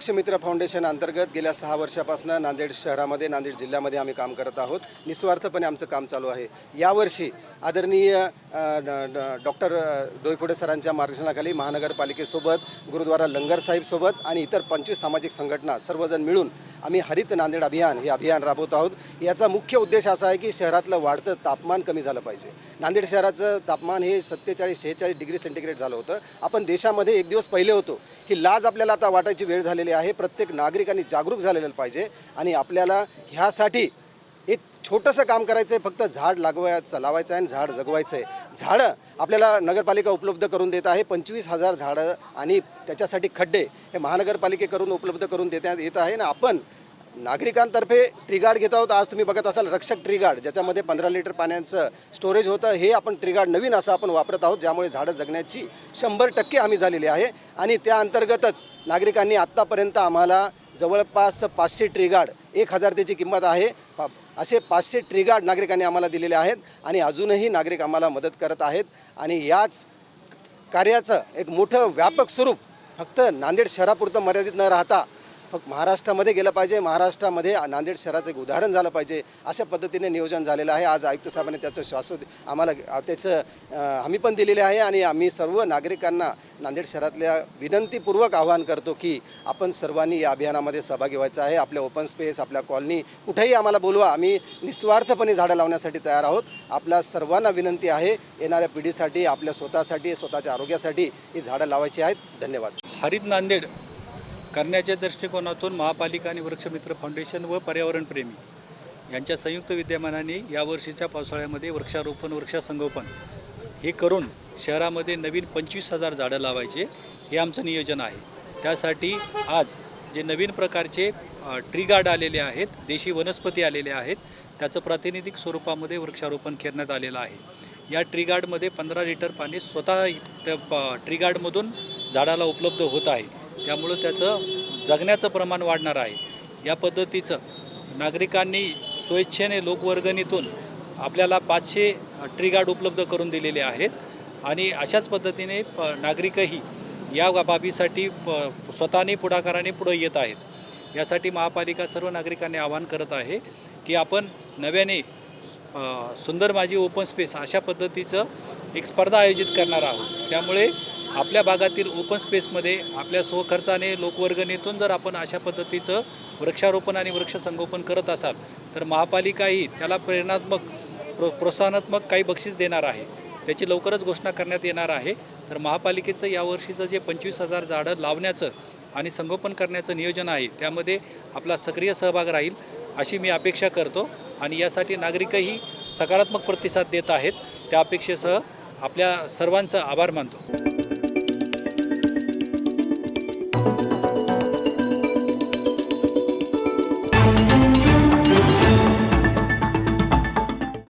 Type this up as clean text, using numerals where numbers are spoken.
वृक्षमित्र foundation अंतर्गत गेल्या 6 वर्षापासून नांदेड शहरामध्ये नांदेड जिल्ह्यामध्ये आम्ही काम करत आहोत। निस्वार्थपणे आमचं काम चालू आहे। यावर्षी आदरणीय डॉक्टर डोईफोडे सरांच्या मार्गदर्शनाखाली महानगरपालिकेसोबत गुरुद्वारा लंगर साहिबसोबत आणि इतर 25 सामाजिक संघटना सर्वजण मिळून आम्ही हरित नांदेड अभियान हे अभियान राबवत आहोत। याचा मुख्य उद्देश असा आहे की शहरातलं वाढतं तापमान कमी झालं पाहिजे। नांदेड शहराचं तापमान हे 47-46 डिग्री सेंटीग्रेड झालं होतं। आपण देशामध्ये एक दिवस पहिले होतो। ही लाज आपल्याला आता वाटायची वेळ झालेली आहे। प्रत्येक नागरिकांनी जागरूक झालेलं पाहिजे आणि आपल्याला ह्यासाठी एक छोटंसं काम करायचं आहे। फक्त झाड लावायचं आहे आणि झाड जगवायचं आहे। झाडं आपल्याला नगरपालिका उपलब्ध करून देत आहे। 25,000 झाडं आणि त्याच्यासाठी खड्डे हे महानगरपालिकेकडून उपलब्ध करून देण्यात येत आहे ना। आपण नागरिकांतर्फे ट्रीगार्ड घेत आहोत। आज तुम्ही बघत असाल रक्षक ट्रीगार्ड, ज्याच्यामध्ये 15 लिटर पाण्याचं स्टोरेज होतं। हे आपण ट्रीगार्ड नवीन असं आपण वापरत आहोत, ज्यामुळे झाडं जगण्याची 100% हमी झालेली आहे। आणि त्या अंतर्गतच नागरिकांनी आत्तापर्यंत आम्हाला जवळपास 500 ट्रीगार्ड 1000 त्याची किंमत आहे। असे 500 ट्रीगार्ड नागरिकांनी आम्हाला दिलेले आहेत आणि अजूनही नागरिक आम्हाला मदत करत आहेत। आणि याच कार्याचं एक मोठं व्यापक स्वरूप फक्त नांदेड शहरापुरतं मर्यादित न राहता फक्त महाराष्ट्रामध्ये गेलं पाहिजे। महाराष्ट्रामध्ये नांदेड शहराचं एक उदाहरण झालं पाहिजे, अशा पद्धतीने नियोजन झालेलं आहे। आज आयुक्त साहेबांनी त्याचं आम्हाला त्याचं हमी पण दिलेले आहे आणि आम्ही सर्व नागरिकांना नांदेड शहरातल्या विनंतीपूर्वक आवाहन करतो की आपण सर्वांनी या अभियानामध्ये सहभागी व्हायचं आहे। आपल्या ओपन स्पेस, आपल्या कॉलनी कुठेही आम्हाला बोलवा, आम्ही निस्वार्थपणे झाडं लावण्यासाठी तयार आहोत। आपल्या सर्वांना विनंती आहे, येणाऱ्या पिढीसाठी, आपल्या स्वतःसाठी, स्वतःच्या आरोग्यासाठी ही झाडं लावायची आहेत। धन्यवाद। हरित नांदेड करण्याच्या दृष्टिकोनातून महापालिका आणि वृक्षमित्र फाउंडेशन व पर्यावरणप्रेमी यांच्या संयुक्त विद्यमानाने यावर्षीच्या पावसाळ्यामध्ये वृक्षारोपण, वृक्षसंगोपन हे करून शहरामध्ये नवीन 25,000 झाडं लावायचे हे आमचं नियोजन आहे। त्यासाठी आज जे नवीन प्रकारचे ट्रीगार्ड आलेले आहेत, देशी वनस्पती आलेले आहेत, त्याचं प्रातिनिधिक स्वरूपामध्ये वृक्षारोपण करण्यात आलेलं आहे। या ट्रीगार्डमध्ये 15 लिटर पाणी स्वतः त्या ट्रीगार्डमधून झाडाला उपलब्ध होत आहे। त्यामुळं त्याचं जगण्याचं प्रमाण वाढणार आहे। या पद्धतीचं नागरिकांनी स्वेच्छेने लोकवर्गणीतून आपल्याला 500 ट्रीगार्ड उपलब्ध करून दिलेले आहेत आणि अशाच पद्धतीने नागरिकही या बाबीसाठी स्वतःने पुढाकाराने पुढे येत आहेत। यासाठी महापालिका सर्व नागरिकांनी आवाहन करत आहे की आपण नव्याने सुंदर माझी ओपन स्पेस अशा पद्धतीचं एक स्पर्धा आयोजित करणार आहोत। त्यामुळे आपल्या भागातील ओपन स्पेसमध्ये आपल्या स्वखर्चाने लोकवर्गणीतून जर आपण अशा पद्धतीचं वृक्षारोपण आणि वृक्षसंगोपन करत असाल तर महापालिकाही त्याला प्रोत्साहनात्मक काही बक्षीस देणार आहे। त्याची लवकरच घोषणा करण्यात येणार आहे। तर महापालिकेचं यावर्षीचं जे 25,000 झाडं लावण्याचं आणि संगोपन करण्याचं नियोजन आहे, त्यामध्ये आपला सक्रिय सहभाग राहील अशी मी अपेक्षा करतो आणि यासाठी नागरिकही सकारात्मक प्रतिसाद देत आहेत। त्या अपेक्षेसह आपल्या सर्वांचा आभार मानतो।